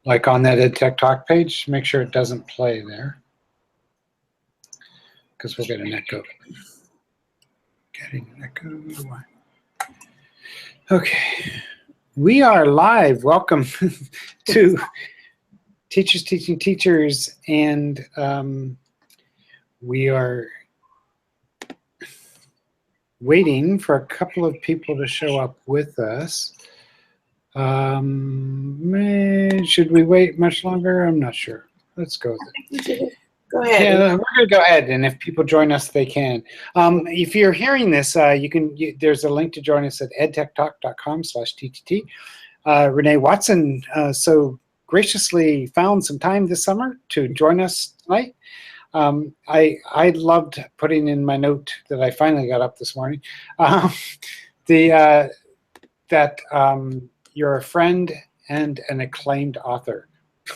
like on that EdTech Talk page, make sure it doesn't play there, because we'll get an echo. Getting an echo. Okay, we are live. Welcome to Teachers Teaching Teachers, and we are waiting for a couple of people to show up with us. Should we wait much longer? I'm not sure. Let's go with it. Go ahead. Yeah, we're going to go ahead, and if people join us, they can. If you're hearing this, there's a link to join us at edtechtalk.com/TTT. Renee Watson so graciously found some time this summer to join us tonight. I loved putting in my note that I finally got up this morning, that you're a friend and an acclaimed author.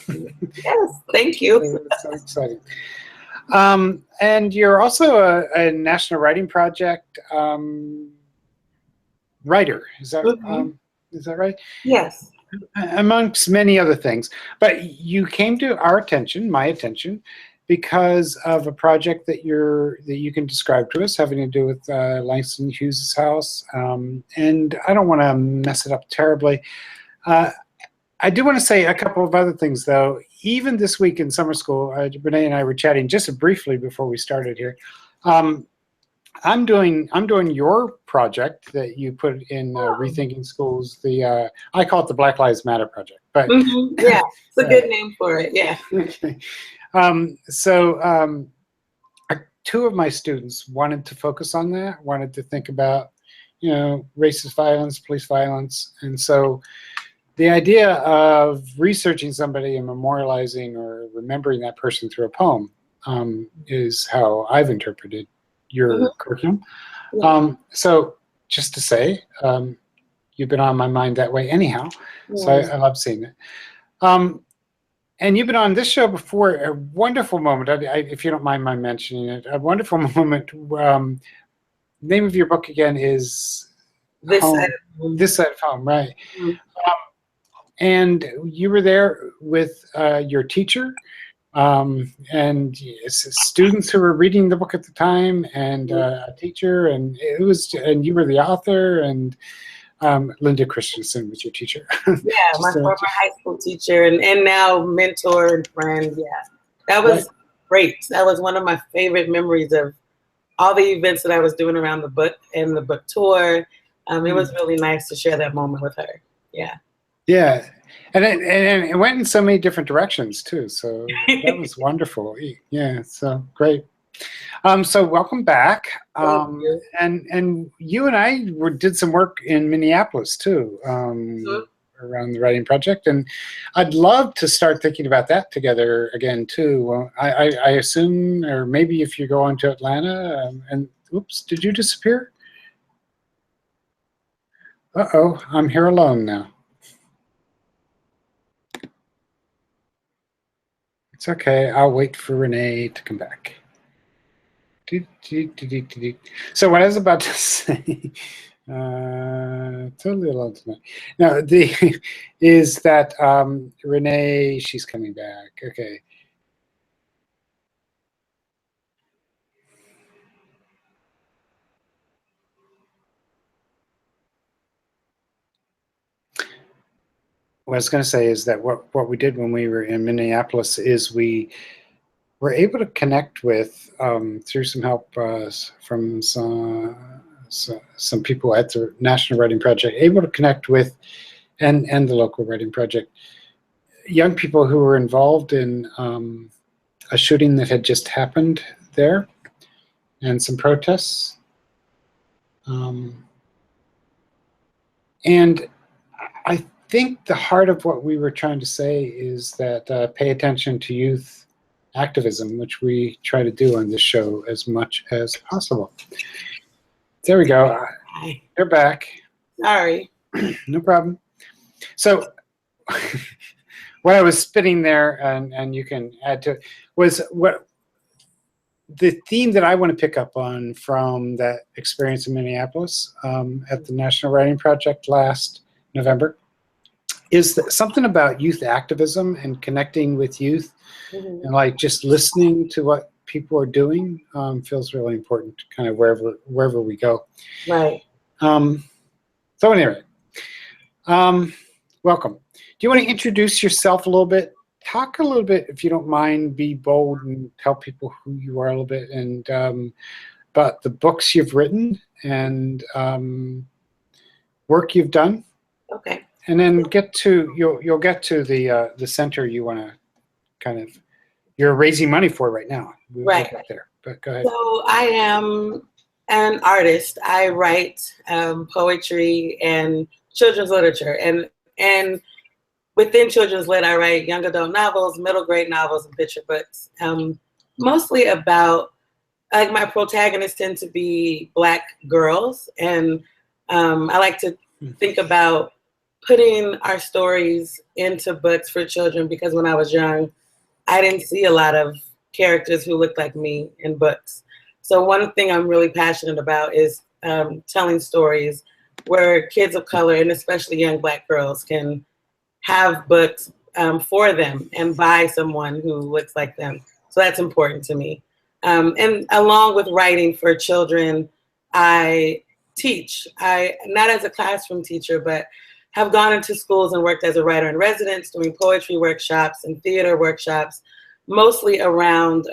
Yes, thank you. It's so exciting. And you're also a National Writing Project writer. Is that right? Yes. Amongst many other things. But you came to our attention, my attention, because of a project that you can describe to us, having to do with Langston Hughes' house. And I don't want to mess it up terribly. I do want to say a couple of other things, though. Even this week in summer school, Renee and I were chatting just briefly before we started here. I'm doing your project that you put in Rethinking Schools. I call it the Black Lives Matter project, but yeah, it's a good name for it. Yeah. Okay. Two of my students wanted to focus on that. Wanted to think about, racist violence, police violence, and so the idea of researching somebody and memorializing or remembering that person through a poem is how I've interpreted your curriculum. Yeah. So just to say, you've been on my mind that way anyhow, so I love seeing it. And you've been on this show before, a wonderful moment, if you don't mind my mentioning it, a wonderful moment. Name of your book again is This Home, Side of Home. This Side of Home, right. Mm-hmm. And you were there with your teacher and students who were reading the book at the time, and a teacher, and you were the author, and Linda Christensen was your teacher. Yeah, my former high school teacher and now mentor and friend. Yeah, that was great. That was one of my favorite memories of all the events that I was doing around the book and the book tour. It was really nice to share that moment with her. Yeah. Yeah, and it went in so many different directions too. So that was wonderful. Yeah, so great. So welcome back. And you and I did some work in Minneapolis too, around the writing project, and I'd love to start thinking about that together again too. I assume, or maybe if you go on to Atlanta, and oops, did you disappear? Uh-oh, I'm here alone now. It's okay. I'll wait for Renee to come back. So what I was about to say, totally alone tonight. No, is that Renee? She's coming back. Okay. What I was going to say is that what we did when we were in Minneapolis is we were able to connect with, through some help from some people at the National Writing Project, able to connect with, and the local writing project, young people who were involved in a shooting that had just happened there, and some protests. And I think the heart of what we were trying to say is that pay attention to youth activism, which we try to do on this show as much as possible. There we go. Hi. They're back. Sorry. No problem. So what I was spitting there, and you can add to it, was what the theme that I want to pick up on from that experience in Minneapolis at the National Writing Project last November is something about youth activism and connecting with youth, and like just listening to what people are doing feels really important, kind of wherever we go. Right. So anyway, welcome. Do you want to introduce yourself a little bit? Talk a little bit, if you don't mind, be bold and tell people who you are a little bit, and about the books you've written and work you've done. Okay. And then you'll get to the center you want to kind of, you're raising money for right now. We'll get there, but go ahead. So I am an artist. I write poetry and children's literature, and within children's lit, I write young adult novels, middle grade novels, and picture books. Mostly about, like, my protagonists tend to be Black girls, and I like to think about putting our stories into books for children, because when I was young, I didn't see a lot of characters who looked like me in books. So one thing I'm really passionate about is telling stories where kids of color, and especially young Black girls, can have books for them and by someone who looks like them. So that's important to me. And along with writing for children, I teach. Not as a classroom teacher, but have gone into schools and worked as a writer in residence, doing poetry workshops and theater workshops, mostly around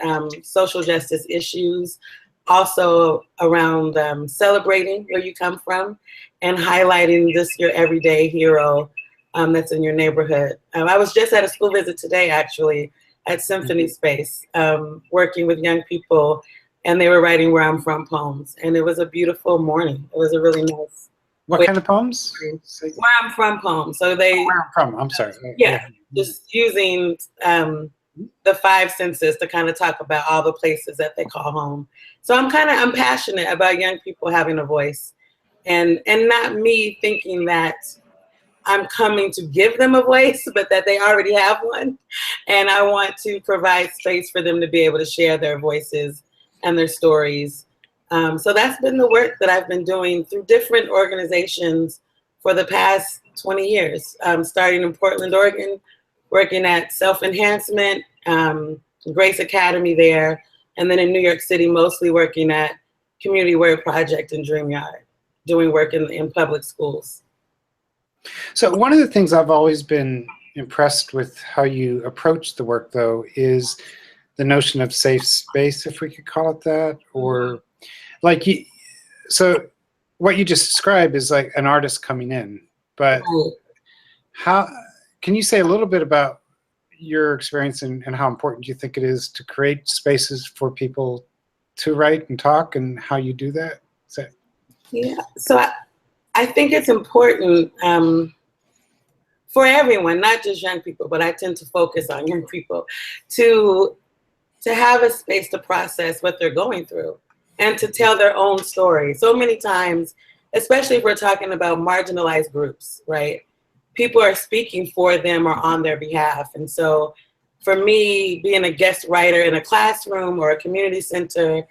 social justice issues, also around celebrating where you come from and highlighting your everyday hero that's in your neighborhood. I was just at a school visit today, actually, at Symphony Space, working with young people, and they were writing Where I'm From poems. And it was a beautiful morning. It was a really nice. What kind of poems? Where I'm From poems. So they. Where I'm From, I'm sorry. Yeah, just using the 5 senses to kind of talk about all the places that they call home. So I'm passionate about young people having a voice, and not me thinking that I'm coming to give them a voice, but that they already have one. And I want to provide space for them to be able to share their voices and their stories. So that's been the work that I've been doing through different organizations for the past 20 years, starting in Portland, Oregon, working at Self-Enhancement, Grace Academy there, and then in New York City, mostly working at Community Word Project and Dream Yard, doing work in public schools. So one of the things I've always been impressed with how you approach the work, though, is the notion of safe space, if we could call it that, or like so what you just described is like an artist coming in, but how can you say a little bit about your experience and how important you think it is to create spaces for people to write and talk, and how you do that? Yeah, so I think it's important for everyone, not just young people, but I tend to focus on young people, to have a space to process what they're going through and to tell their own story. So many times, especially if we're talking about marginalized groups, right? People are speaking for them or on their behalf. And so for me, being a guest writer in a classroom or a community center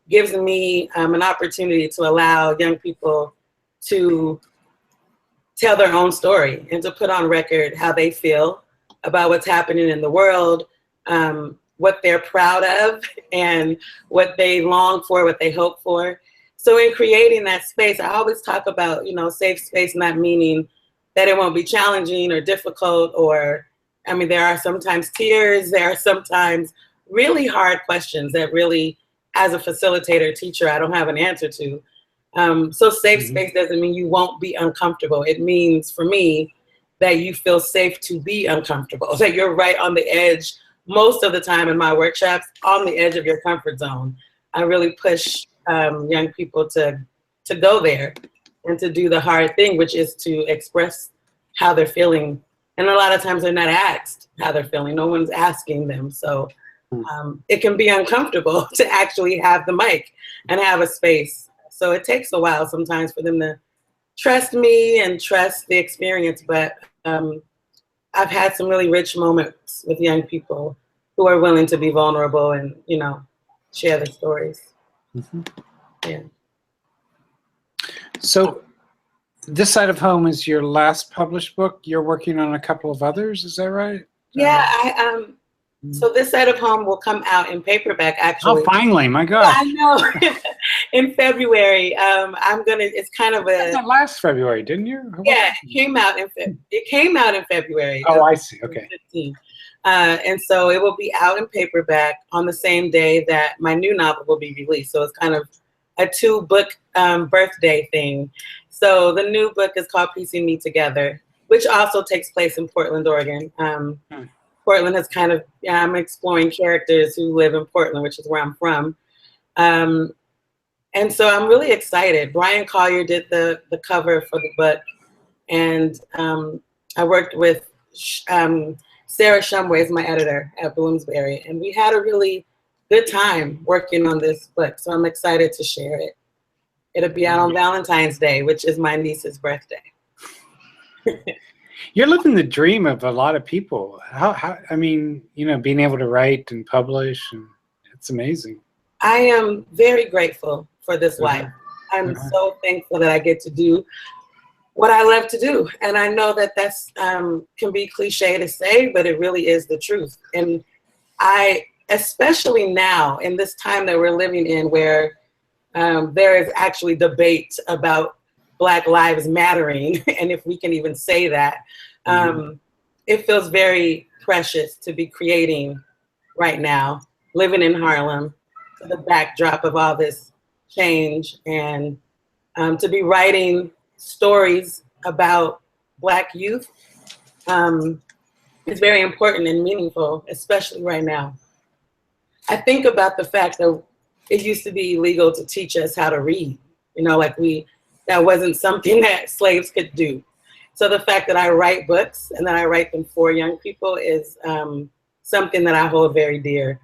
gives me an opportunity to allow young people to tell their own story and to put on record how they feel about what's happening in the world, what they're proud of and what they long for, what they hope for. So in creating that space, I always talk about, safe space not meaning that it won't be challenging or difficult, or, I mean, there are sometimes tears, there are sometimes really hard questions that really, as a facilitator, teacher, I don't have an answer to. So safe space doesn't mean you won't be uncomfortable. It means, for me, that you feel safe to be uncomfortable, that you're right on the edge most of the time in my workshops, on the edge of your comfort zone. I really push young people to go there and to do the hard thing, which is to express how they're feeling. And a lot of times they're not asked how they're feeling. No one's asking them. So it can be uncomfortable to actually have the mic and have a space. So it takes a while sometimes for them to trust me and trust the experience. But I've had some really rich moments with young people who are willing to be vulnerable and, share their stories. Yeah. So This Side of Home is your last published book. You're working on a couple of others, is that right? Yeah, so This Side of Home will come out in paperback, actually. Oh, finally, my God. I know. In February. It's kind of a... That last February, didn't you? Yeah, it came out in February. Oh, I see, okay. 2015. And so it will be out in paperback on the same day that my new novel will be released. So it's kind of a 2-book birthday thing. So the new book is called Piecing Me Together, which also takes place in Portland, Oregon. Portland has kind of, I'm exploring characters who live in Portland, which is where I'm from. And so I'm really excited. Brian Collier did the cover for the book. And I worked with Sarah Shumway is my editor at Bloomsbury. And we had a really good time working on this book. So I'm excited to share it. It'll be out on Valentine's Day, which is my niece's birthday. You're living the dream of a lot of people. I mean, you know, being able to write and publish, and it's amazing. I am very grateful for this life. I'm so thankful that I get to do what I love to do. And I know that that's can be cliche to say, but it really is the truth. And especially now in this time that we're living in, where there is actually debate about Black Lives Mattering, and if we can even say that, it feels very precious to be creating right now, living in Harlem, to the backdrop of all this change, and to be writing stories about Black youth is very important and meaningful, especially right now. I think about the fact that it used to be illegal to teach us how to read, you know, like that wasn't something that slaves could do. So the fact that I write books and that I write them for young people is something that I hold very dear.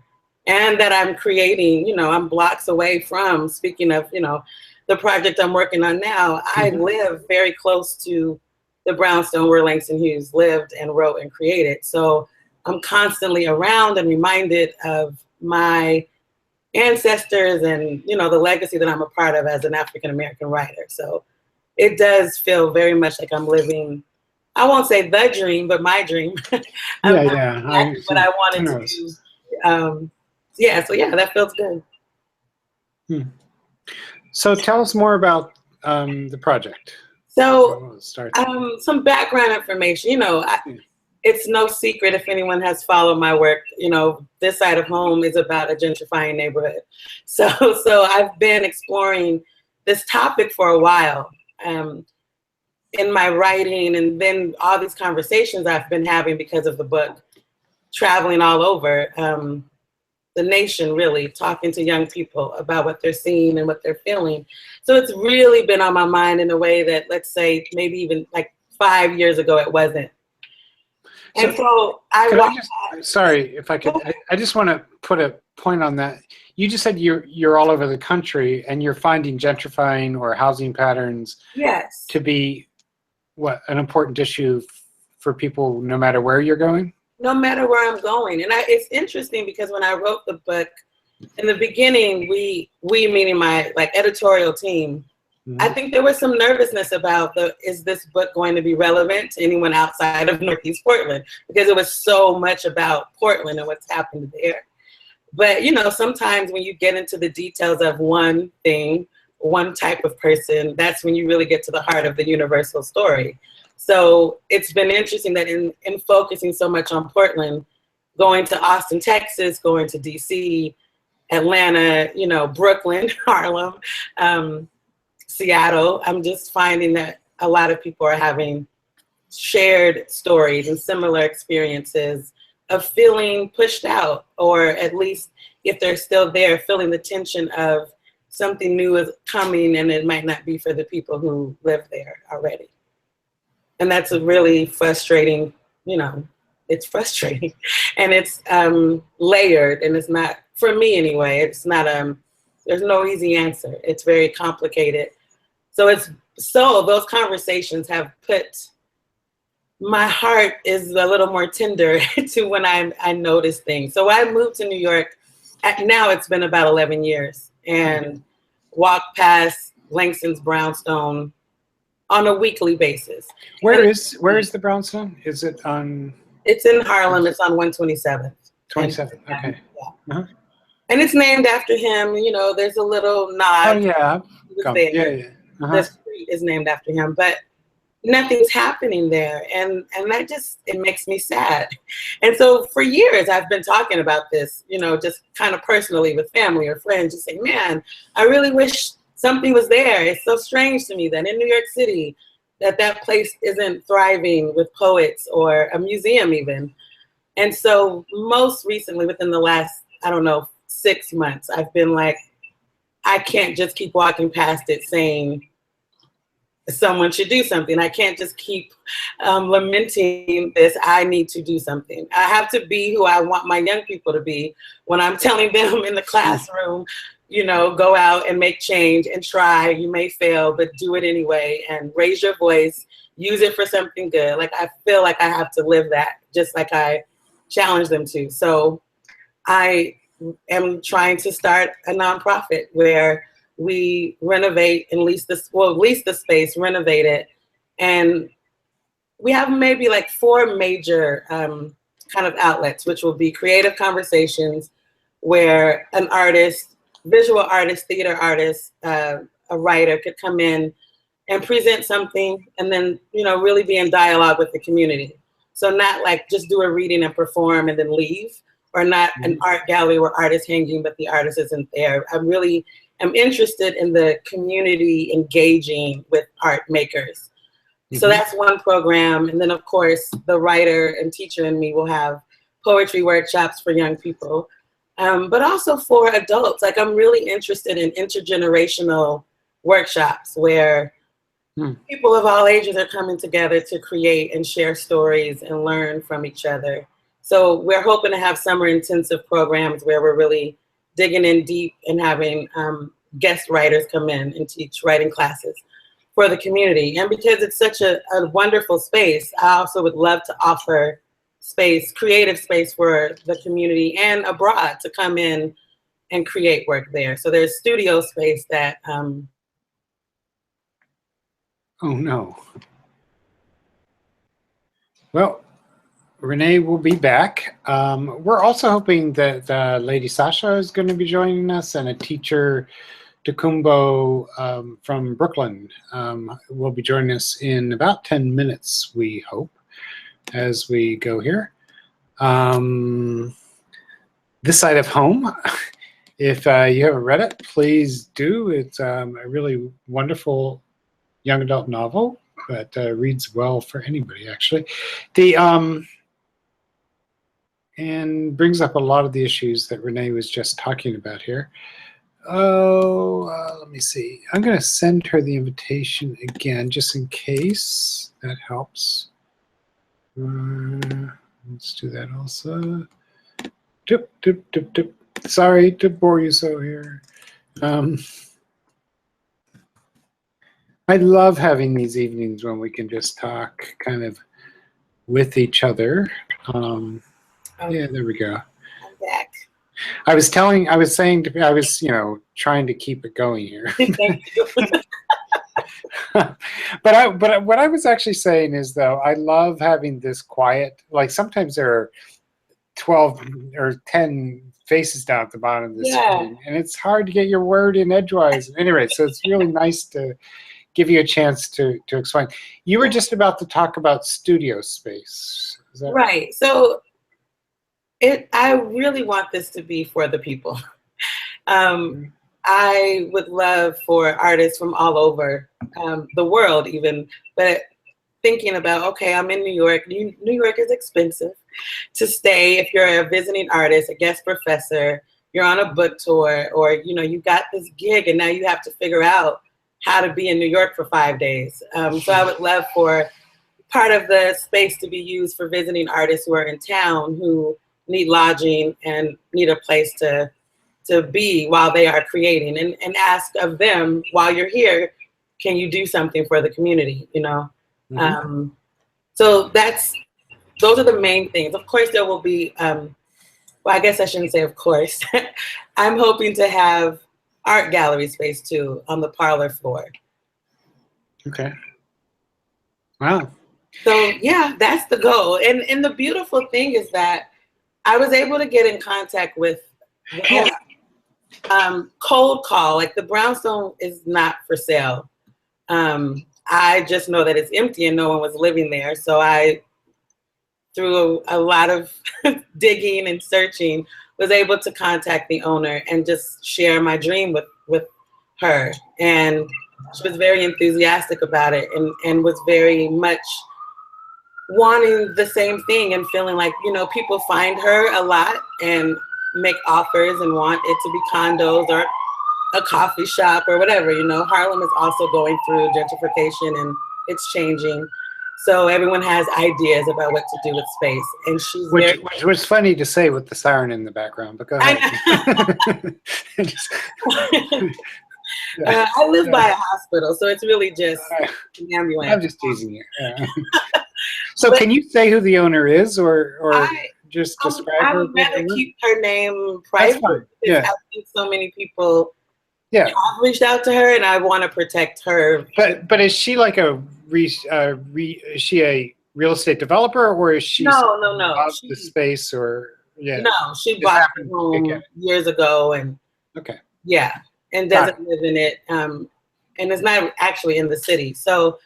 And that I'm creating, you know, I'm blocks away from, speaking of, you know, the project I'm working on now, I live very close to the brownstone where Langston Hughes lived and wrote and created. So I'm constantly around and reminded of my ancestors and, you know, the legacy that I'm a part of as an African-American writer. So it does feel very much like I'm living, I won't say the dream, but my dream. What I wanted to do. So yeah, that feels good. So tell us more about the project. So some background information, you know, it's no secret if anyone has followed my work, you know, This Side of Home is about a gentrifying neighborhood. So I've been exploring this topic for a while in my writing, and then all these conversations I've been having because of the book, traveling all over the nation, really, talking to young people about what they're seeing and what they're feeling. So it's really been on my mind in a way that, let's say, maybe even like 5 years ago, it wasn't. And so sorry if I could, I just want to put a point on that. You just said you're all over the country and you're finding gentrifying or housing patterns to be an important issue for people no matter where you're going? No matter where I'm going. And it's interesting because when I wrote the book, in the beginning, we meaning my editorial team, I think there was some nervousness about is this book going to be relevant to anyone outside of Northeast Portland? Because it was so much about Portland and what's happened there. But, you know, sometimes when you get into the details of one thing, one type of person, that's when you really get to the heart of the universal story. So it's been interesting that in focusing so much on Portland, going to Austin, Texas, going to DC, Atlanta, you know, Brooklyn, Harlem, Seattle, I'm just finding that a lot of people are having shared stories and similar experiences of feeling pushed out, or at least if they're still there, feeling the tension of something new is coming and it might not be for the people who live there already. And that's a really frustrating, you know, it's frustrating. And it's layered, and it's not, for me anyway, it's not, there's no easy answer. It's very complicated. So those conversations have put, my heart is a little more tender to when I notice things. So I moved to New York, now it's been about 11 years, and walked past Langston's brownstone on a weekly basis. Where is the brownstone? Is it on? It's in Harlem. It's on 127th. 27th. Okay. Yeah. Uh-huh. And it's named after him. You know, there's a little nod. Oh yeah. Yeah. The street is named after him, but nothing's happening there, and that just, it makes me sad. And so for years I've been talking about this, you know, just kind of personally with family or friends, just saying, man, I really wish something was there. It's so strange to me that in New York City that place isn't thriving with poets or a museum even. And so most recently, within the last, I don't know, 6 months, I've been like, I can't just keep walking past it saying someone should do something. I can't just keep lamenting this. I need to do something. I have to be who I want my young people to be when I'm telling them in the classroom, you know, go out and make change and try. You may fail, but do it anyway, and raise your voice, use it for something good. Like, I feel like I have to live that, just like I challenge them to. So I am trying to start a nonprofit where we renovate and lease the space, renovate it. And we have maybe like 4 major kind of outlets, which will be creative conversations where an artist, visual artist, theater artist, a writer could come in and present something, and then, you know, really be in dialogue with the community. So not like just do a reading and perform and then leave, or not an art gallery where art is hanging but the artist isn't there. I'm interested in the community engaging with art makers. So that's one program. And then of course, the writer and teacher in me will have poetry workshops for young people, but also for adults. Like, I'm really interested in intergenerational workshops where people of all ages are coming together to create and share stories and learn from each other. So we're hoping to have summer intensive programs where we're really digging in deep and having guest writers come in and teach writing classes for the community. And because it's such a wonderful space, I also would love to offer space, creative space for the community and abroad to come in and create work there. So there's studio space that oh no. Well, Renée will be back. We're also hoping that Ladi'Sasha is going to be joining us, and a teacher, Tokumbo from Brooklyn, will be joining us in about 10 minutes, we hope, as we go here. This Side of Home, if you haven't read it, please do. It's a really wonderful young adult novel that reads well for anybody, actually. And brings up a lot of the issues that Renée was just talking about here. Let me see. I'm going to send her the invitation again, just in case that helps. Let's do that also. Dip, dip, dip, dip. Sorry to bore you so here. I love having these evenings when we can just talk kind of with each other. Yeah, there we go. I'm back. I was you know, trying to keep it going here. Thank you. But what I was actually saying is, though, I love having this quiet, like sometimes there are 12 or 10 faces down at the bottom of the screen, and it's hard to get your word in edgewise. Anyway, so it's really nice to give you a chance to explain. You were just about to talk about studio space. Is that right? So I really want this to be for the people. I would love for artists from all over the world even, but thinking about, okay, I'm in New York. New York is expensive to stay if you're a visiting artist, a guest professor, you're on a book tour, or, you know, you got this gig and now you have to figure out how to be in New York for 5 days. So I would love for part of the space to be used for visiting artists who are in town, who need lodging and need a place to be while they are creating, and ask of them, while you're here, can you do something for the community, you know? So those are the main things. Of course, there will be, well, I guess I shouldn't say of course. I'm hoping to have art gallery space too on the parlor floor. Okay. Wow. So yeah, that's the goal. And the beautiful thing is that I was able to get in contact with the owner. Cold call, like the brownstone is not for sale. I just know that it's empty and no one was living there. So I, through a lot of digging and searching, was able to contact the owner and just share my dream with her. And she was very enthusiastic about it and was very much wanting the same thing and feeling like, you know, people find her a lot and make offers and want it to be condos or a coffee shop or whatever. You know, Harlem is also going through gentrification and it's changing. So everyone has ideas about what to do with space. And she's which was funny to say with the siren in the background, but go ahead. I live by a hospital, so it's really just an ambulance. I'm just teasing you. Yeah. So but, can you say who the owner is or just describe her? I would rather keep her name private. That's fine. Yeah. I think so many people have reached out to her, and I want to protect her. But is she like is she a real estate developer, or is she no the space or no, she bought the home years ago and and doesn't live in it, and is not actually in the city. So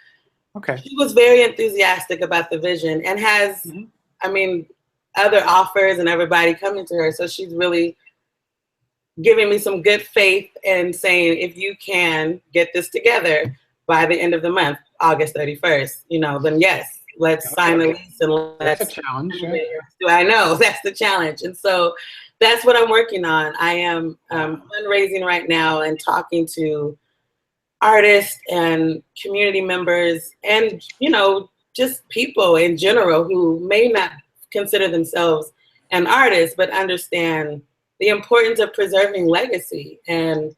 she was very enthusiastic about the vision and has, I mean, other offers and everybody coming to her. So she's really giving me some good faith and saying, if you can get this together by the end of the month, August 31st, you know, then yes, let's sign a lease and let's. That's a challenge. I know, that's the challenge. And so that's what I'm working on. I am fundraising right now and talking to artists and community members and, you know, just people in general who may not consider themselves an artist, but understand the importance of preserving legacy and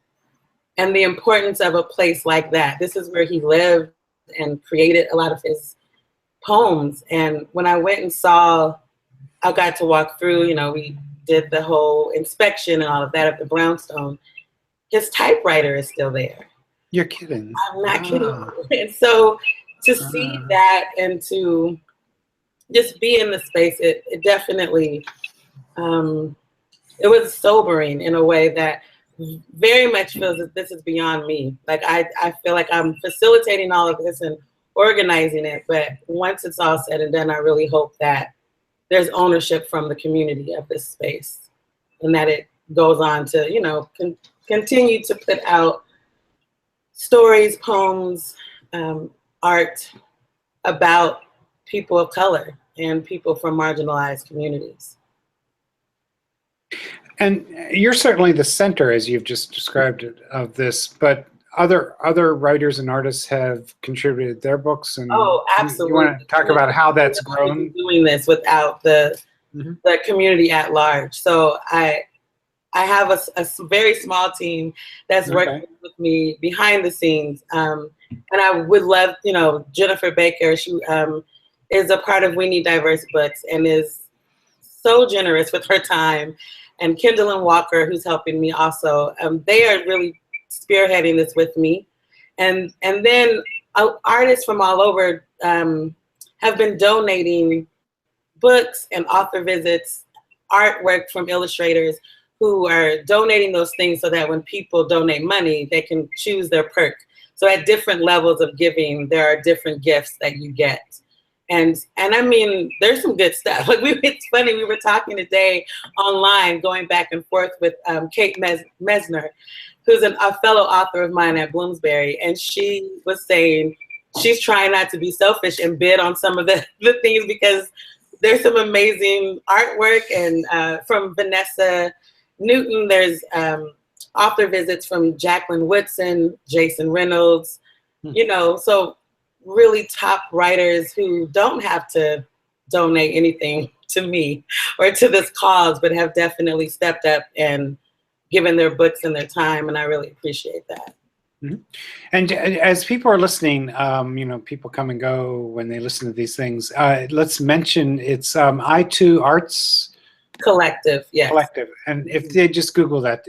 the importance of a place like that. This is where he lived and created a lot of his poems. And when I went and saw, I got to walk through, you know, we did the whole inspection and all of that of the brownstone. His typewriter is still there. You're kidding. I'm not kidding. And so to see that and to just be in the space, it definitely, it was sobering in a way that very much feels that this is beyond me. Like I feel like I'm facilitating all of this and organizing it, but once it's all said and done, I really hope that there's ownership from the community of this space and that it goes on to, you know, continue to put out stories, poems, art about people of color and people from marginalized communities. And you're certainly the center, as you've just described it, of this, but other writers and artists have contributed their books. And absolutely. You want to talk about how that's grown? Doing this without the community at large. So I have a very small team that's working with me behind the scenes. And I would love, you know, Jennifer Baker, she is a part of We Need Diverse Books and is so generous with her time. And Kendall Walker, who's helping me also, they are really spearheading this with me. And then artists from all over have been donating books and author visits, artwork from illustrators who are donating those things so that when people donate money, they can choose their perk. So at different levels of giving, there are different gifts that you get. And I mean, there's some good stuff. Like it's funny, we were talking today online, going back and forth with Kate Mesner, who's a fellow author of mine at Bloomsbury. And she was saying she's trying not to be selfish and bid on some of the things because there's some amazing artwork. And from Vanessa Newton, there's author visits from Jacqueline Woodson, Jason Reynolds, you know, so really top writers who don't have to donate anything to me or to this cause, but have definitely stepped up and given their books and their time, and I really appreciate that. And as people are listening, you know, people come and go when they listen to these things. Let's mention it's I2 Arts Collective, yes. Collective, and if they just Google that,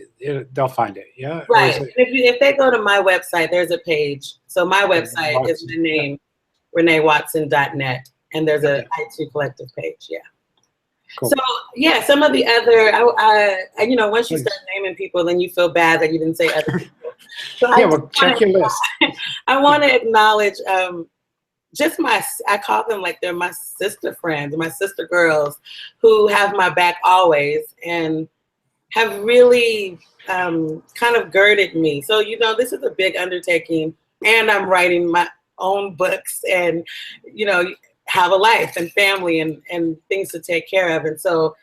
they'll find it, yeah? Right, if they go to my website, there's a page. So my website is my name, reneewatson.net, and there's a I2 Collective page. Yeah. Cool. So yeah, some of the other, you know, once you start naming people, then you feel bad that you didn't say other people. So yeah, well, check your list. I want to acknowledge just I call them like they're my sister friends, my sister girls, who have my back always and have really kind of girded me. So, you know, this is a big undertaking, and I'm writing my own books and, you know, have a life and family and things to take care of. And so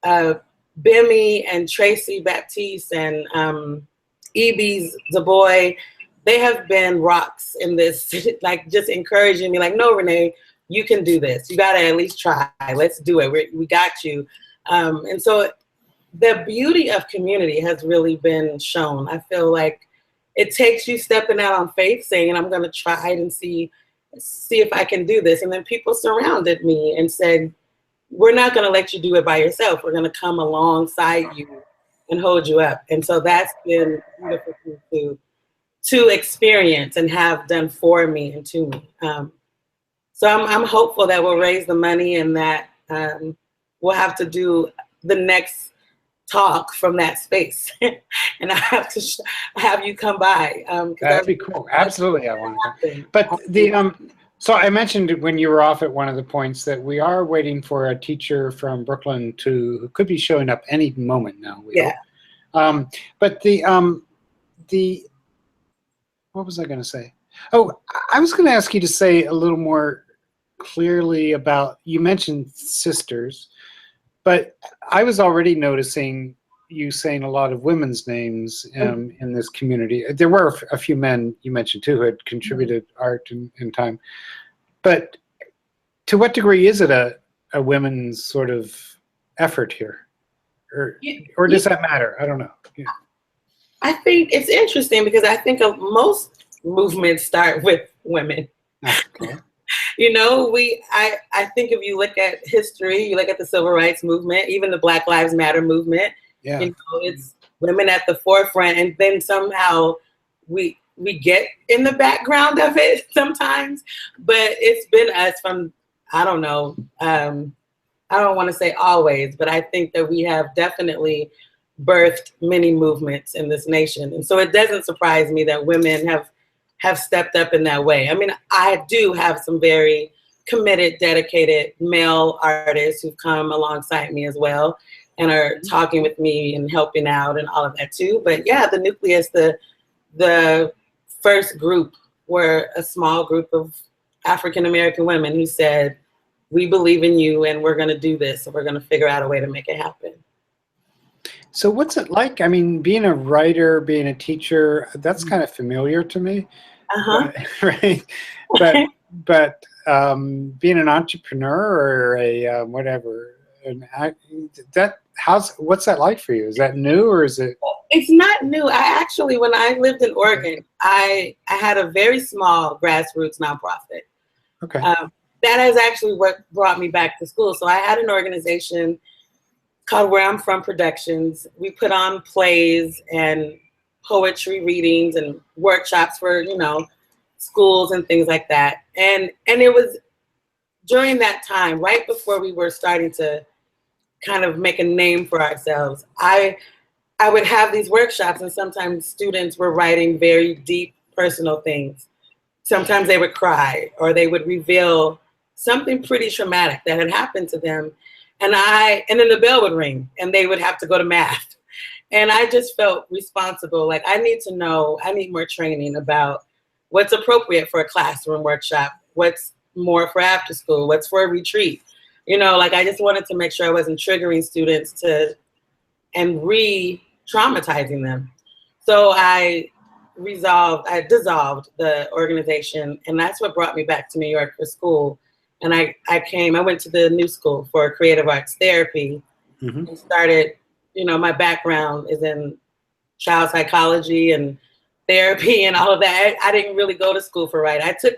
Bimmy and Tracy Baptiste and Eby's the boy, they have been rocks in this, like just encouraging me, like, no, Renee, you can do this. You got to at least try. Let's do it. We got you. And so the beauty of community has really been shown. I feel like it takes you stepping out on faith, saying, I'm going to try it and see if I can do this. And then people surrounded me and said, we're not going to let you do it by yourself. We're going to come alongside you and hold you up. And so that's been beautiful to experience and have done for me and to me. So I'm hopeful that we'll raise the money and that we'll have to do the next talk from that space. And I have to have you come by. That'd be cool. Absolutely, I want to. But so I mentioned when you were off at one of the points that we are waiting for a teacher from Brooklyn who could be showing up any moment now. Yeah. But the what was I going to say? Oh, I was going to ask you to say a little more clearly about, you mentioned sisters, but I was already noticing you saying a lot of women's names in this community. There were a few men you mentioned too who had contributed art in time. But to what degree is it a women's sort of effort here? Or does that matter? I don't know. Yeah. I think it's interesting because I think most movements start with women. Okay. You know, I think if you look at history, you look at the Civil Rights Movement, even the Black Lives Matter movement, yeah. You know, it's women at the forefront, and then somehow we get in the background of it sometimes, but it's been us from, I don't know, I don't want to say always, but I think that we have definitely birthed many movements in this nation. And so it doesn't surprise me that women have stepped up in that way. I mean, I do have some very committed, dedicated male artists who've come alongside me as well and are talking with me and helping out and all of that too. But yeah, the nucleus, the first group were a small group of African-American women who said, we believe in you and we're going to do this and we're going to figure out a way to make it happen. So what's it like? I mean, being a writer, being a teacher, that's kind of familiar to me. Right? But being an entrepreneur or a whatever, what's that like for you? Is that new or is it? It's not new. I actually, when I lived in Oregon, I had a very small grassroots nonprofit. Okay. That is actually what brought me back to school. So I had an organization called Where I'm From Productions. We put on plays and poetry readings and workshops for, you know, schools and things like that. And it was during that time, right before we were starting to kind of make a name for ourselves, I would have these workshops and sometimes students were writing very deep personal things. Sometimes they would cry or they would reveal something pretty traumatic that had happened to them. And then the bell would ring and they would have to go to math. And I just felt responsible. Like, I need to know, I need more training about what's appropriate for a classroom workshop, what's more for after school, what's for a retreat. You know, like, I just wanted to make sure I wasn't triggering students and re-traumatizing them. So I dissolved the organization, and that's what brought me back to New York for school. And I went to the New School for Creative Arts Therapy and started, you know, my background is in child psychology and therapy and all of that. I didn't really go to school for writing. I took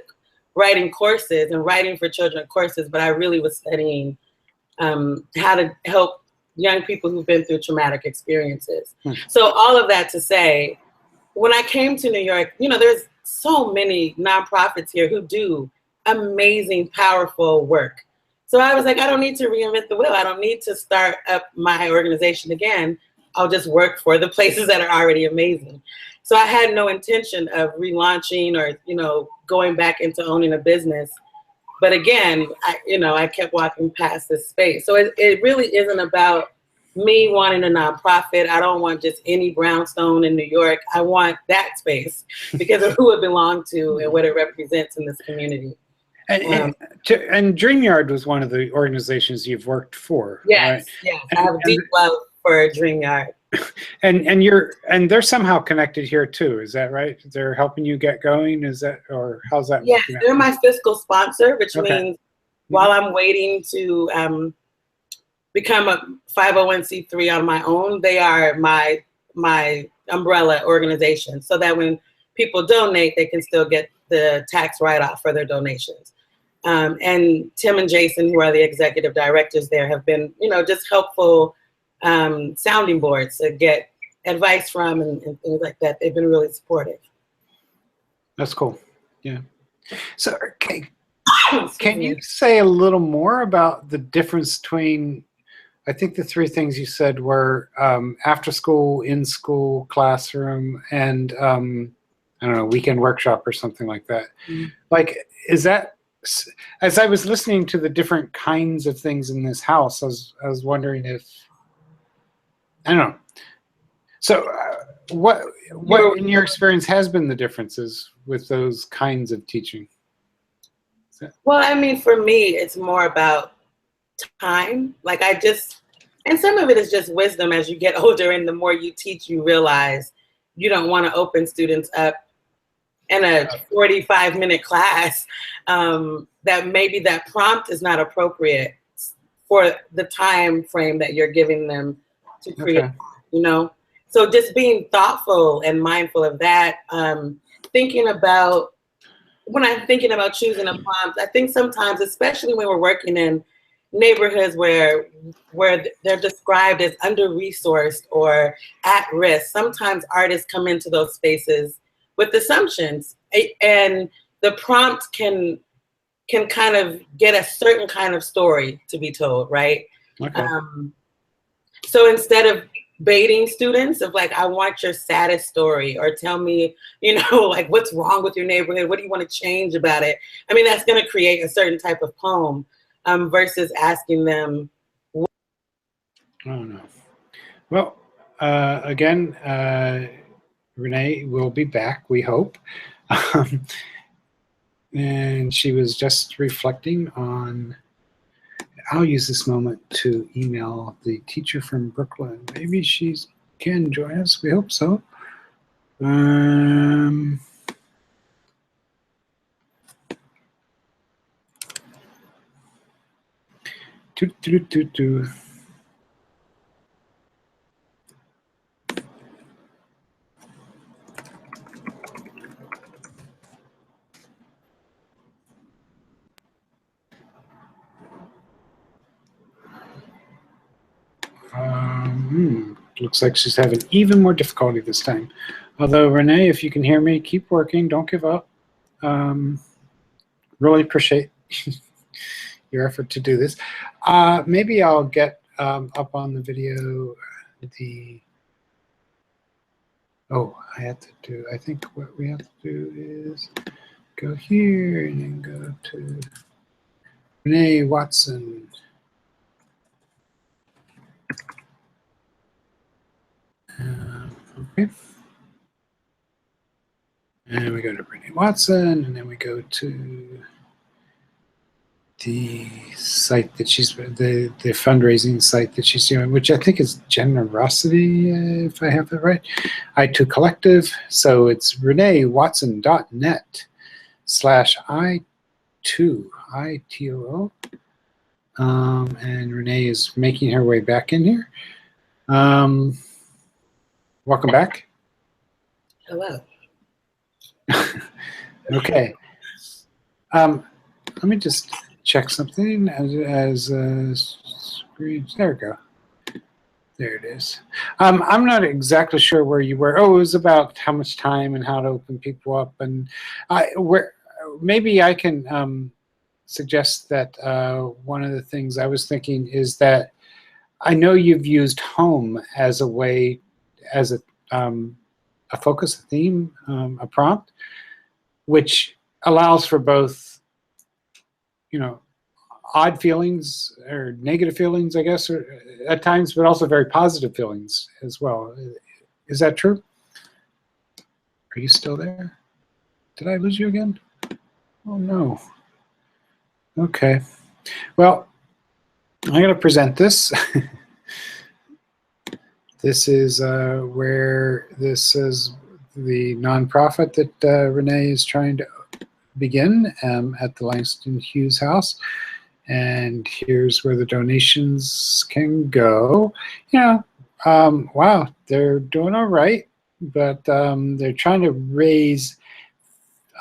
writing courses and writing for children courses, but I really was studying how to help young people who've been through traumatic experiences. So all of that to say, when I came to New York, you know, there's so many nonprofits here who do amazing, powerful work. So I was like, I don't need to reinvent the wheel. I don't need to start up my organization again. I'll just work for the places that are already amazing. So I had no intention of relaunching or, you know, going back into owning a business. But again, I kept walking past this space. So it really isn't about me wanting a nonprofit. I don't want just any brownstone in New York. I want that space because of who it belonged to and what it represents in this community. And DreamYard was one of the organizations you've worked for, yes, right? Yes, I have deep love for DreamYard. And they're somehow connected here too, is that right? They're helping you get going, is that, or how's that yes, working out? They're my fiscal sponsor, which means while I'm waiting to become a 501c3 on my own, they are my umbrella organization, so that when people donate, they can still get the tax write-off for their donations. And Tim and Jason, who are the executive directors there, have been, you know, just helpful sounding boards to get advice from and things like that. They've been really supportive. That's cool. Yeah. So, okay, can you say a little more about the difference between, I think the three things you said were after school, in school, classroom, and I don't know, weekend workshop or something like that. Mm-hmm. Like, is that, as I was listening to the different kinds of things in this house, I was wondering if, I don't know. So what in your experience has been the differences with those kinds of teaching? Well, I mean, for me, it's more about time. Like and some of it is just wisdom as you get older, and the more you teach, you realize you don't want to open students up in a 45-minute class that maybe that prompt is not appropriate for the time frame that you're giving them to create, you know? So just being thoughtful and mindful of that, thinking about, when I'm thinking about choosing a prompt, I think sometimes, especially when we're working in neighborhoods where they're described as under-resourced or at risk, sometimes artists come into those spaces with assumptions, and the prompt can kind of get a certain kind of story to be told, right? Okay. So instead of baiting students of like, I want your saddest story, or tell me, you know, like, what's wrong with your neighborhood? What do you want to change about it? I mean, that's going to create a certain type of poem versus asking them. Oh, no. Well, again, Renee will be back, we hope. And she was just reflecting on, I'll use this moment to email the teacher from Brooklyn. Maybe she can join us. We hope so. Looks like she's having even more difficulty this time. Although, Renee, if you can hear me, keep working. Don't give up. Really appreciate your effort to do this. Maybe I'll get up on the video I think what we have to do is go here and then go to Renee Watson. Okay. And we go to Renee Watson, and then we go to the site that she's, the fundraising site that she's doing, which I think is Generosity, if I have that right. I2 Collective. So it's reneewatson.net/I2, I-T-O-O. And Renee is making her way back in here. Welcome back. Hello. Okay. Let me just check something as screen. There we go. There it is. I'm not exactly sure where you were. Oh, it was about how much time and how to open people up. And maybe I can suggest that one of the things I was thinking is that I know you've used home as a way, as a focus, a theme, a prompt, which allows for both, odd feelings or negative feelings, I guess, or at times, but also very positive feelings as well. Is that true? Are you still there? Did I lose you again? Oh, no. Okay. Well, I'm going to present this. This is where this is the nonprofit that Renée is trying to begin at the Langston Hughes house. And here's where the donations can go. Wow, they're doing all right, but they're trying to raise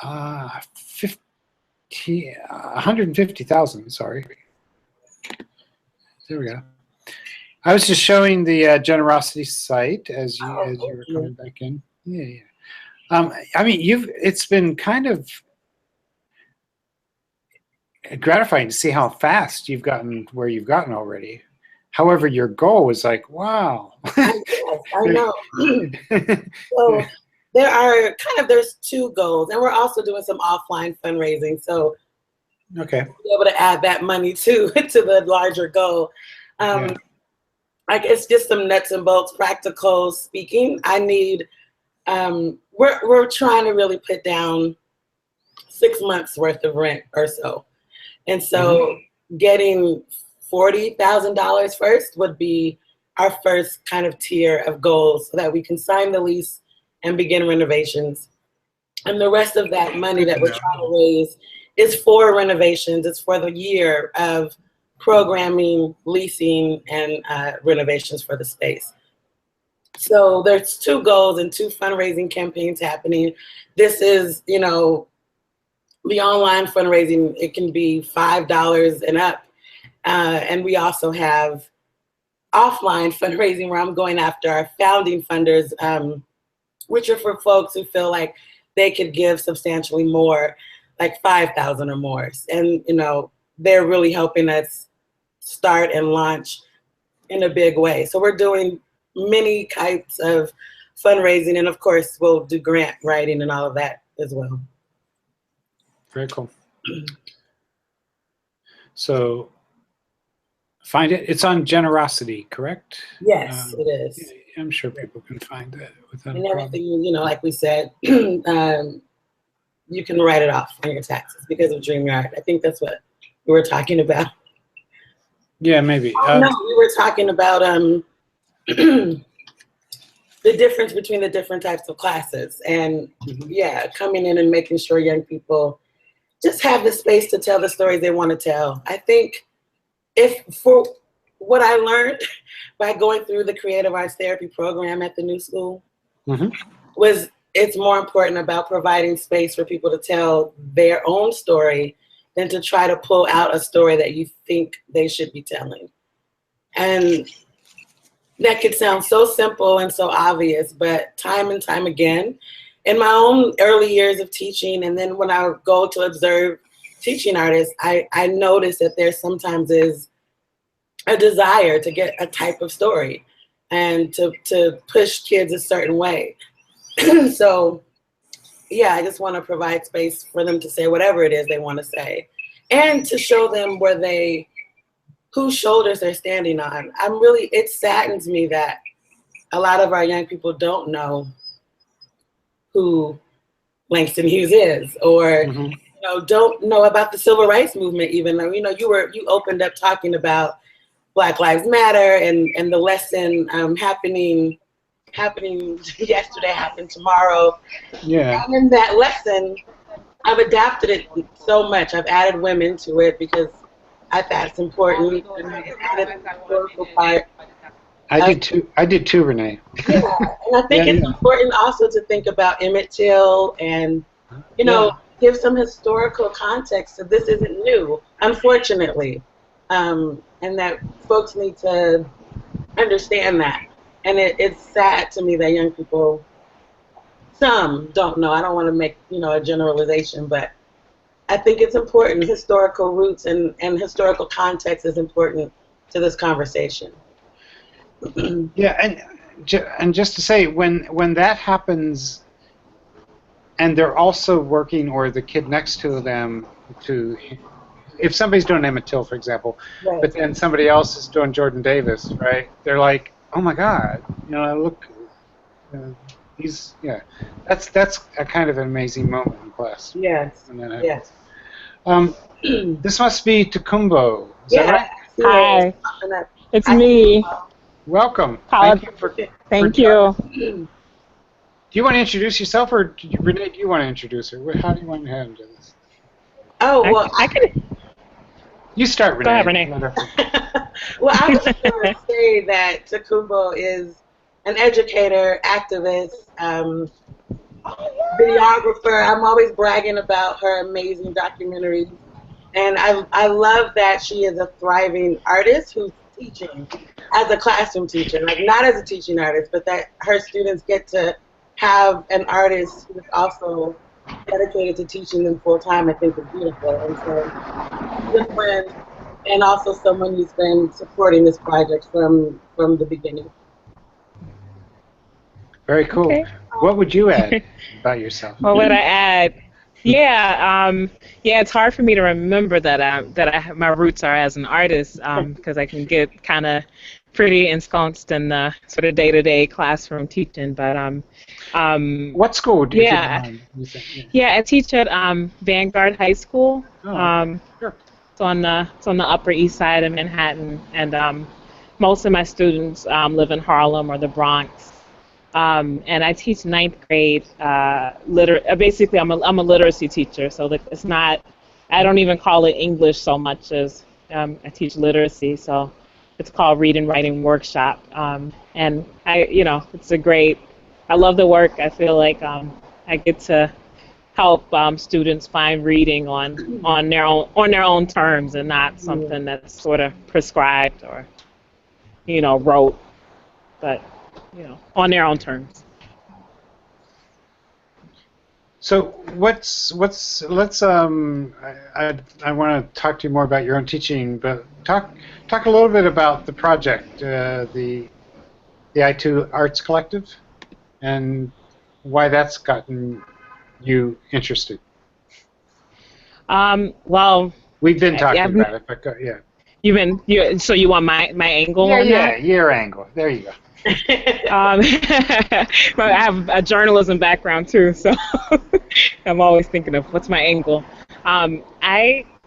150,000. Sorry. There we go. I was just showing the generosity site as you were coming back in. Yeah. I mean, it's been kind of gratifying to see how fast you've gotten where you've gotten already. However, your goal was like, wow. I know. So there's two goals, and we're also doing some offline fundraising. So okay, be able to add that money to the larger goal. Like it's just some nuts and bolts, practical speaking. I need. We're trying to really put down 6 months worth of rent or so. And so getting $40,000 first would be our first kind of tier of goals so that we can sign the lease and begin renovations. And the rest of that money that we're trying to raise is for renovations. It's for the year of programming, leasing, and renovations for the space. So there's 2 goals and 2 fundraising campaigns happening. This is, the online fundraising, it can be $5 and up. And we also have offline fundraising where I'm going after our founding funders, which are for folks who feel like they could give substantially more, like $5,000 or more. And, they're really helping us start and launch in a big way. So we're doing many types of fundraising. And of course, we'll do grant writing and all of that as well. Very cool. So find it. It's on Generosity, correct? Yes, it is. I'm sure people can find that without and a problem. everything, like we said, you can write it off on your taxes because of DreamYard. I think that's what we were talking about. Yeah, maybe. No, we were talking about the difference between the different types of classes. And yeah, coming in and making sure young people just have the space to tell the stories they want to tell. I think for what I learned by going through the creative arts therapy program at the New School was it's more important about providing space for people to tell their own story than to try to pull out a story that you think they should be telling. And that could sound so simple and so obvious, but time and time again, in my own early years of teaching, and then when I go to observe teaching artists, I notice that there sometimes is a desire to get a type of story and to push kids a certain way. So yeah, I just want to provide space for them to say whatever it is they want to say and to show them whose shoulders they're standing on. It saddens me that a lot of our young people don't know who Langston Hughes is, or don't know about the civil rights movement, even though you opened up talking about Black Lives Matter and the lesson happening yesterday, happened tomorrow. Yeah. And in that lesson, I've adapted it so much. I've added women to it because I thought it's important. And I added the historical part. I did too, Renée. Yeah, and I think it's important also to think about Emmett Till and, give some historical context. So this isn't new, unfortunately, and that folks need to understand that. And it's sad to me that young people, some don't know. I don't want to make a generalization, but I think it's important. Historical roots and historical context is important to this conversation. Yeah, and just to say, when that happens, and they're also working, or the kid next to them, if somebody's doing Emmett Till, for example, Right. but then somebody else is doing Jordan Davis, right? They're like, oh my God, look, that's a kind of an amazing moment in class. Yes. When that Yes. happens. This must be Tokumbo. Is that right? Hi, it's me. Welcome. How- Thank you for. Thank you. Do you want to introduce yourself, or Renee? Do you want to introduce her? How do you want to handle this? Oh well, I can. You start, Renee. Go ahead, Renee. Well, I was going to say that Tokumbo is an educator, activist, videographer. I'm always bragging about her amazing documentaries. And I love that she is a thriving artist who's teaching as a classroom teacher, like not as a teaching artist, but that her students get to have an artist who's also dedicated to teaching them full time. I think is beautiful. And so, good friend, and also someone who's been supporting this project from the beginning. Very cool. Okay. What would you add about yourself? What would I add? Yeah, it's hard for me to remember that my roots are as an artist because I can get kind of pretty ensconced in the sort of day-to-day classroom teaching. But what school do you? Yeah, I teach at Vanguard High School. Sure. It's on the Upper East Side of Manhattan, and most of my students live in Harlem or the Bronx. And I teach ninth grade. Basically, I'm a literacy teacher, so that it's not. I don't even call it English so much as I teach literacy. So it's called Read and Writing Workshop. And it's a great. I love the work. I feel like I get to help students find reading on their own terms and not something that's sort of prescribed or wrote, but on their own terms. So let's I want to talk to you more about your own teaching, but talk a little bit about the project, the I2 Arts Collective, and why that's gotten you interested. Well, we've been talking about it, but yeah. So you want my angle on that? Yeah, your angle. There you go. I have a journalism background too, so I'm always thinking of what's my angle. I've known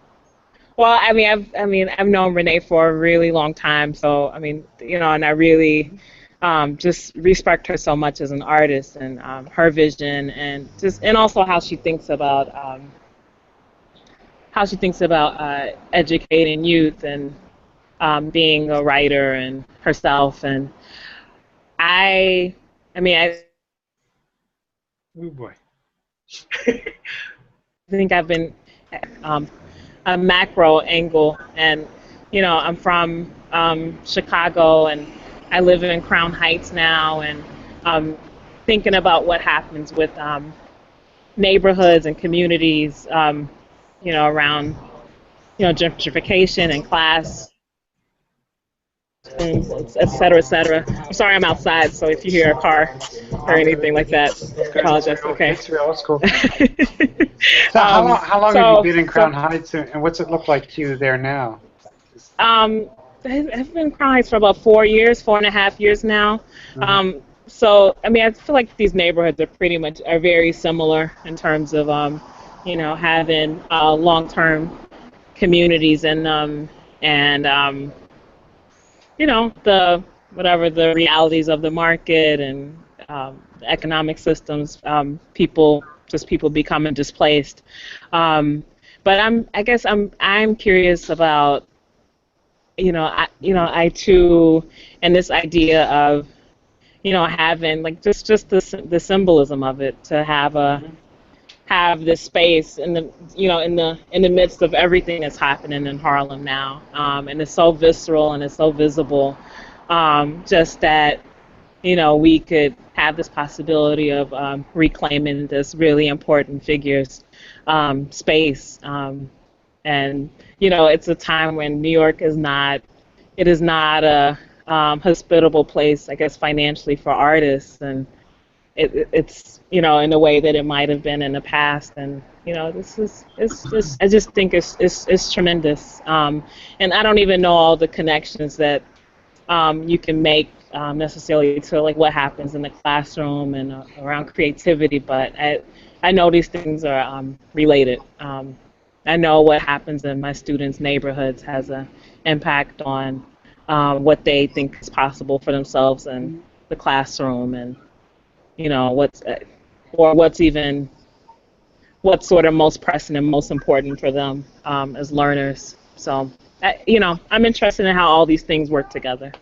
Renée for a really long time, so and I really just respect her so much as an artist and her vision and also how she thinks about educating youth and being a writer and herself. And oh boy. I think I've been a macro angle, and I'm from Chicago, and I live in Crown Heights now, and thinking about what happens with neighborhoods and communities, around gentrification and class. Et cetera, et cetera. I'm sorry, I'm outside, so if you hear a car or anything like that, I apologize. Okay. It's real. It's cool. So how long have you been in Crown Heights, and what's it look like to you there now? I've been in Crown Heights for about 4.5 years now. Mm-hmm. So I feel like these neighborhoods are very similar in terms of having long-term communities in them, and the realities of the market and the economic systems, people becoming displaced. But I'm curious about I too, and this idea of having just the symbolism of it, to have this space in the midst of everything that's happening in Harlem now, and it's so visceral and it's so visible, just that we could have this possibility of reclaiming this really important figures space. And it's a time when New York is not a hospitable place, I guess, financially for artists, and it's in a way that it might have been in the past. And I just think it's tremendous. And I don't even know all the connections that you can make necessarily to like what happens in the classroom and around creativity, but I know these things are related. I know what happens in my students' neighborhoods has an impact on what they think is possible for themselves in the classroom, and what's sort of most pressing and most important for them as learners. So I'm interested in how all these things work together.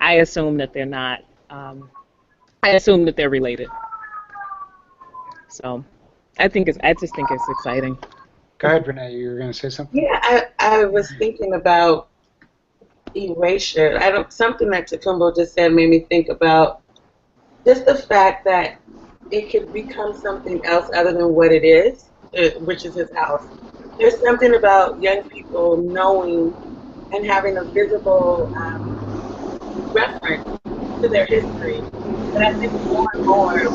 I assume that they're not. I assume that they're related. So I just think it's exciting. Go ahead, Renee. You were going to say something? Yeah, I was thinking about erasure. Something that Tokumbo just said made me think about just the fact that it could become something else other than what it is, which is his house. There's something about young people knowing and having a visible reference to their history. But I think more and more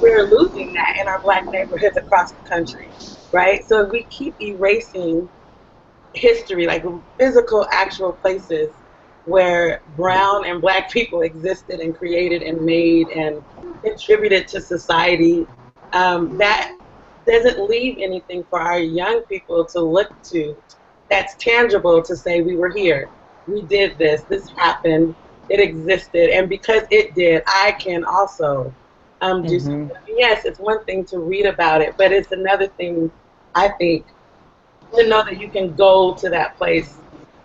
we're losing that in our Black neighborhoods across the country, right? So we keep erasing history, like physical, actual places where brown and Black people existed and created and made and contributed to society. That doesn't leave anything for our young people to look to that's tangible to say we were here, we did this happened, it existed, and because it did, I can also do something. Yes, it's one thing to read about it, but it's another thing, I think, to know that you can go to that place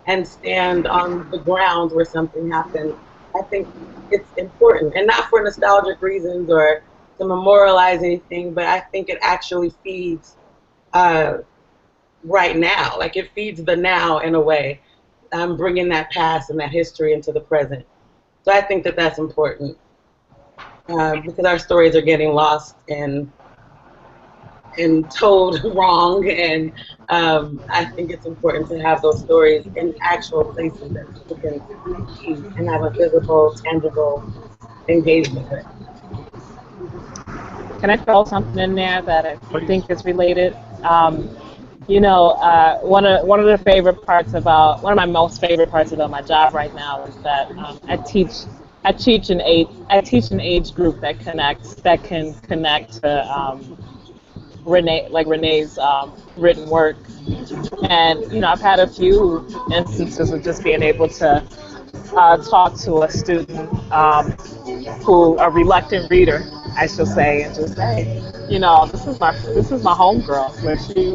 and stand on the ground where something happened. I think it's important, and not for nostalgic reasons or to memorialize anything, but I think it actually feeds right now. Like it feeds the now in a way, bringing that past and that history into the present. So I think that that's important because our stories are getting lost and told wrong, and I think it's important to have those stories in actual places that people can see and have a visible, tangible engagement with. Can I throw something in there that I think is related? One of my most favorite parts about my job right now is that I teach an age group that can connect to Renee's written work, and I've had a few instances of just being able to talk to a student a reluctant reader, I shall say, and just say, this is my homegirl. Where she,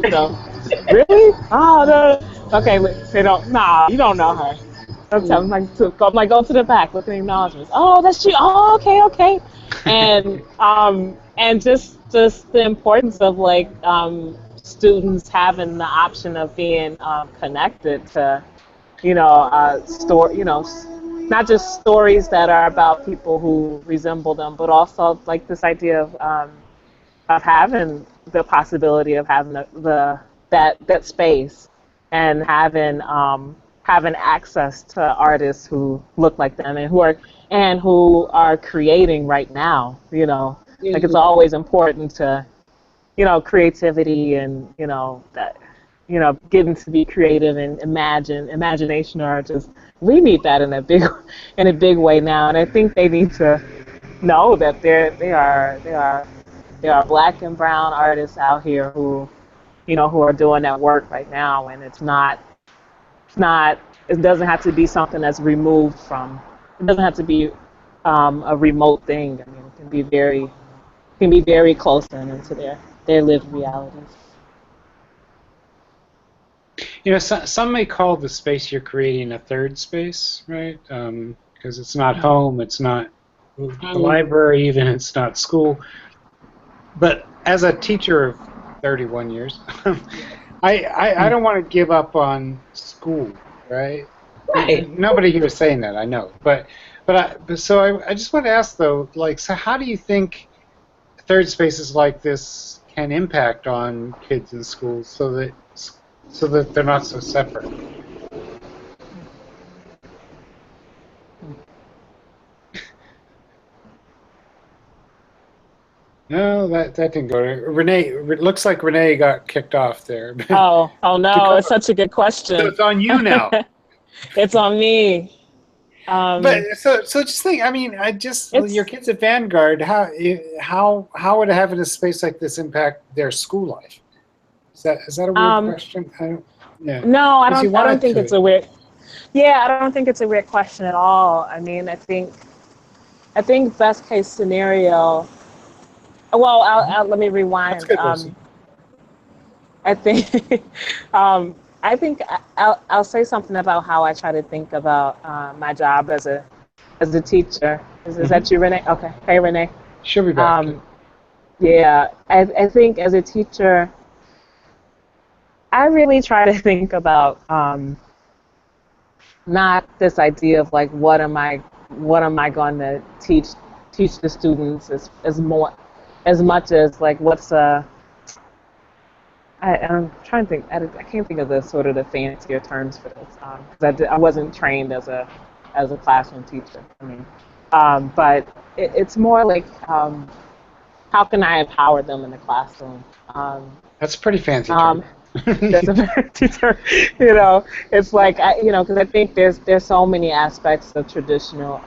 really? Oh, no. Okay, they don't. Nah, you don't know her. I'm like, go to the back, look at the acknowledgments. Oh, that's you. Oh, okay. And just the importance of like students having the option of being connected to, not just stories that are about people who resemble them, but also like this idea of having the possibility of having that space and having access to artists who look like them and who are creating right now. Like it's always important to creativity and that getting to be creative and imagination are just, we need that in a big way now, and I think they need to know that they are Black and brown artists out here who are doing that work right now, and it doesn't have to be something that's removed from, it doesn't have to be a remote thing. I mean, it can be very close into their lived realities. Some may call the space you're creating a third space, right? Because it's not home, it's not the library, even it's not school. But as a teacher of 31 years, I don't want to give up on school, right? Nobody here is saying that, I know. But I just want to ask though, like, so how do you think third spaces like this can impact on kids in schools, so that they're not so separate. No, that didn't go. Renée, it looks like Renée got kicked off there. Oh no, it's such a good question. So it's on you now. It's on me. But so just think. I mean, your kids at Vanguard. How would having a space like this impact their school life? Is that a weird question? No, I don't think it's a weird. Yeah, I don't think it's a weird question at all. I mean, I think best case scenario. Well, let me rewind. That's good, Lucy. I think I'll say something about how I try to think about my job as a teacher. Is that you, Renée? Okay. Hey, Renée. She'll be back. Yeah, I think as a teacher, I really try to think about not this idea of like what am I going to teach the students as much as like I'm trying to think. I can't think of the fancier terms for this because I wasn't trained as a classroom teacher. I mean, but it's more like how can I empower them in the classroom? That's a pretty fancy term. That's a fancy term. You know, it's like because I think there's so many aspects of traditional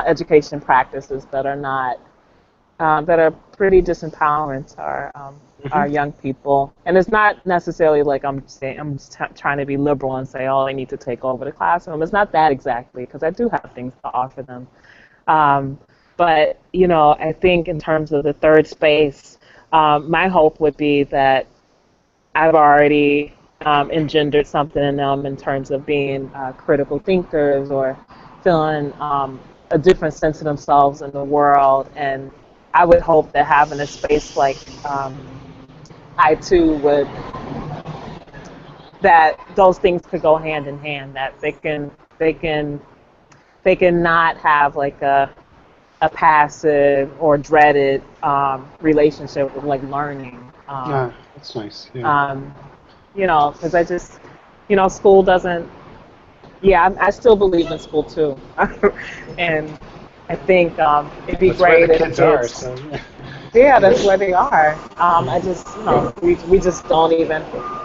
education practices that are not that are pretty disempowering to our young people. And it's not necessarily like I'm just trying to be liberal and say, oh, they need to take over the classroom. It's not that exactly, because I do have things to offer them. But I think in terms of the third space, my hope would be that I've already engendered something in them in terms of being critical thinkers or feeling a different sense of themselves in the world. And I would hope that having a space like I too would, that those things could go hand in hand, that they can not have like a passive or dreaded relationship with like learning. Yeah, that's nice. Yeah. Because I just, school doesn't. Yeah, I still believe in school too, and I think it'd be great if kids are. So, yeah. Yeah, that's where they are. I just, we just don't even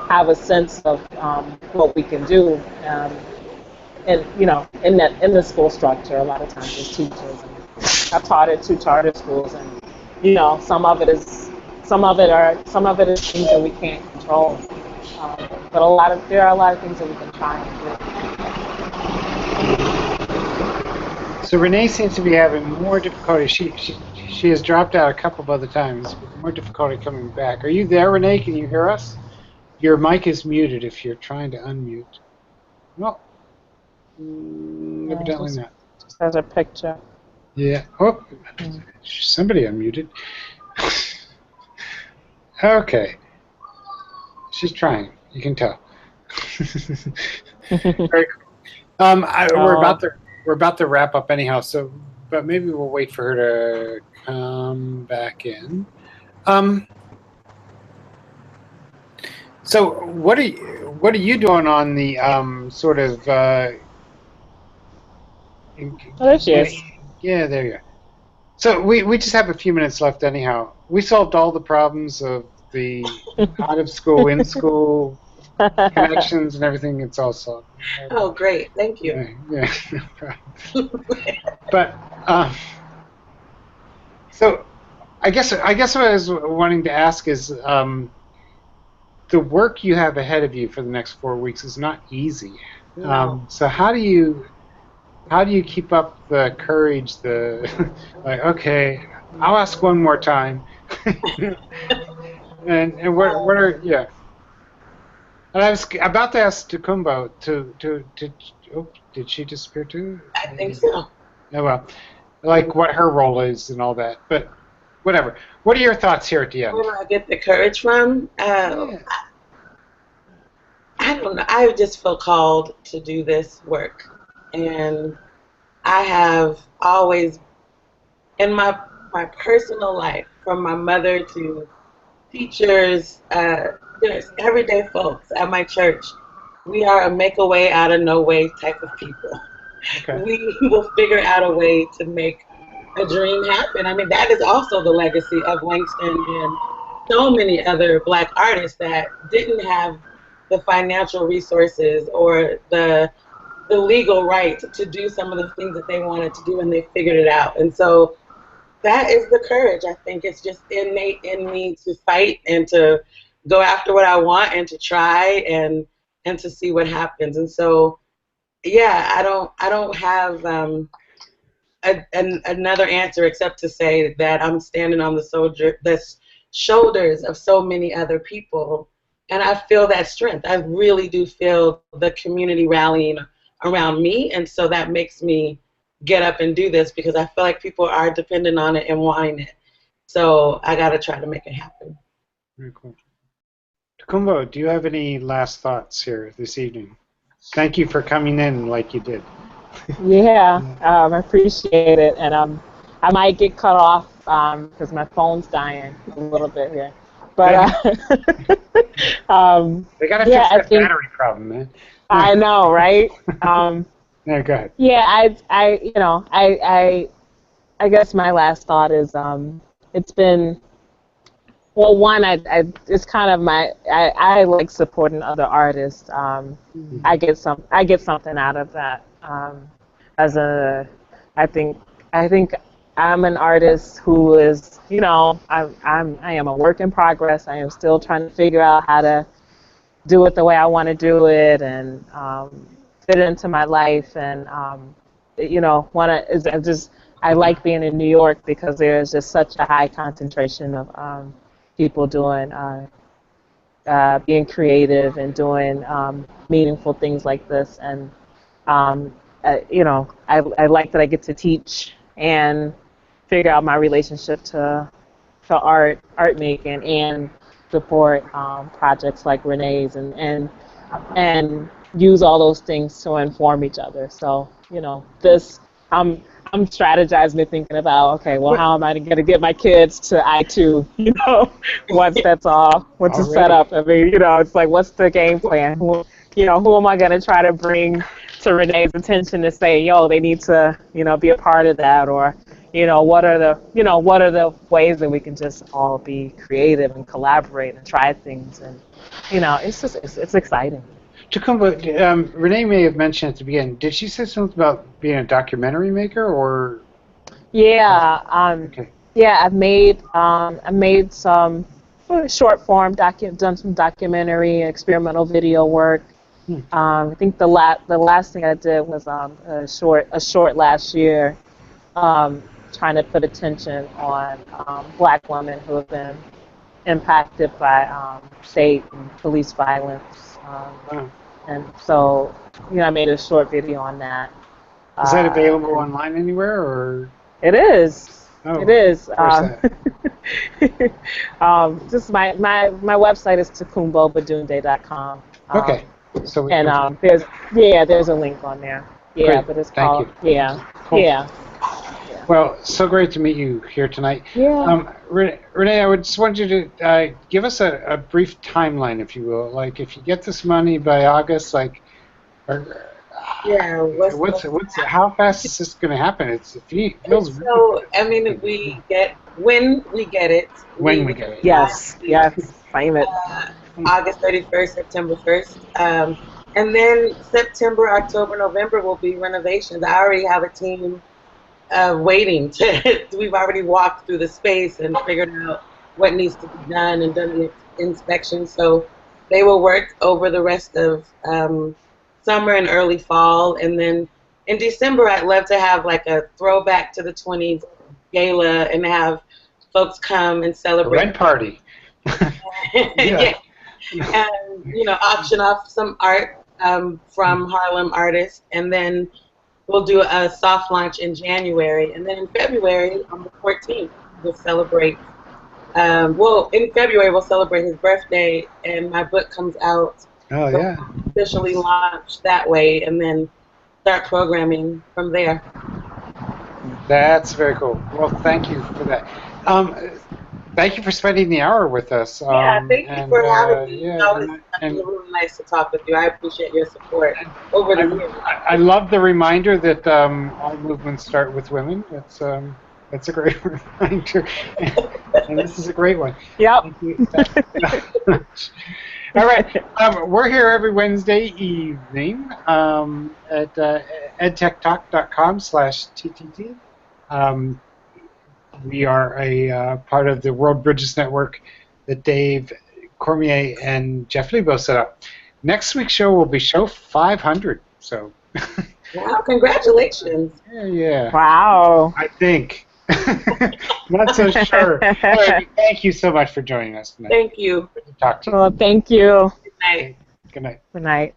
have a sense of what we can do, and in the school structure. A lot of times as teachers, and I've taught at 2 charter schools, and some of it is things that we can't control, but there are a lot of things that we can try and do. So Renée seems to be having more difficulty. She has dropped out a couple of other times, with more difficulty coming back. Are you there, Renée? Can you hear us? Your mic is muted if you're trying to unmute. Well, evidently not. Just has a picture. Yeah. Oh, somebody unmuted. Okay. She's trying. You can tell. Very cool. We're about to wrap up anyhow. So, but maybe we'll wait for her to come back in. So, what are you doing on the sort of? Oh, there she is. Yeah, there you are. So we just have a few minutes left anyhow. We solved all the problems of the out of school, in school connections and everything. It's all solved. Oh, great! Thank you. Yeah, no problem. But so I guess what I was wanting to ask is the work you have ahead of you for the next 4 weeks is not easy. No. So how do you keep up the courage? Like, okay, I'll ask one more time. and what are yeah. And I was about to ask Tokumbo did she disappear too? I think so. Oh well, like what her role is and all that, but whatever. What are your thoughts here at the end? Where do I get the courage from? I don't know. I just feel called to do this work, and I have always, in my my personal life, from my mother to teachers, there's everyday folks at my church. We are a make a way out of no way type of people. Okay. We will figure out a way to make a dream happen. I mean, that is also the legacy of Langston and so many other Black artists that didn't have the financial resources or the legal right to do some of the things that they wanted to do, and they figured it out. And so that is the courage. I think it's just innate in me to fight and to go after what I want and to try and to see what happens. And so, yeah, I don't have another answer except to say that I'm standing on the shoulders of so many other people, and I feel that strength. I really do feel the community rallying around me, and so that makes me get up and do this because I feel like people are dependent on it and wanting it. So I got to try to make it happen. Very cool. Tokumbo, do you have any last thoughts here this evening? Thank you for coming in like you did. Yeah, I appreciate it, and I might get cut off because my phone's dying a little bit here. But they gotta fix that battery problem, man. I know, right? No, go ahead. Yeah, I guess my last thought is it's been, well, one, it's kind of I like supporting other artists. I get something out of that. I think I'm an artist who is, I am a work in progress. I am still trying to figure out how to do it the way I want to do it and fit into my life. And I like being in New York because there's just such a high concentration of people doing being creative and doing meaningful things like this. And I like that I get to teach and figure out my relationship to art making, and support projects like Renée's and use all those things to inform each other. So I'm strategizing and thinking about, okay, well, how am I going to get my kids to I2, once that's all, once it's set up. I mean, it's like, what's the game plan? Who am I going to try to bring to Renée's attention to say, yo, they need to, be a part of that? Or, what are the ways that we can just all be creative and collaborate and try things? And, it's exciting. Tokumbo, Renée may have mentioned at the beginning. Did she say something about being a documentary maker, or? Yeah, okay. Yeah. I made some short form done some documentary, experimental video work. I think the last thing I did was a short last year, trying to put attention on Black women who have been impacted by state and police violence. And so, I made a short video on that. Is that available online anywhere, or? It is. Oh, it is. That? Just my website is tokumbobodunde.com. Okay. So there's a link on there. Yeah, great. But it's Thank called. you. Yeah. Cool. Yeah. Well, so great to meet you here tonight. Yeah. Renée, I would just want you to give us a brief timeline, if you will. Like, if you get this money by August, like, how fast is this going to happen? It feels. So, I mean, when we get it. Yes. Claim it. August 31st, September 1st. And then September, October, November will be renovations. I already have a team waiting we've already walked through the space and figured out what needs to be done and done the inspection. So they will work over the rest of summer and early fall. And then in December, I'd love to have like a throwback to the 20s gala and have folks come and celebrate. A red party. Yeah. And, auction off some art from Harlem artists. And then we'll do a soft launch in January. And then in February, on the 14th, we'll celebrate. In February, we'll celebrate his birthday, and my book comes out. Oh, so yeah. we'll officially launch that way, and then start programming from there. That's very cool. Well, thank you for that. Thank you for spending the hour with us. Yeah, thank you for having me. Yeah, It's always really nice to talk with you. I appreciate your support over the years. I love the reminder that all movements start with women. That's a great reminder, and this is a great one. Yep. Thank you. Thank you so much. All right, we're here every Wednesday evening at edtechtalk.com/TTT. We are a part of the World Bridges Network that Dave Cormier and Jeff Lebo set up. Next week's show will be show 500. So. Wow! Congratulations. Yeah. Wow. I think. Not so sure. Anyway, thank you so much for joining us tonight. Thank you. Good to talk to you. Well, thank you. Good night. Good night. Good night.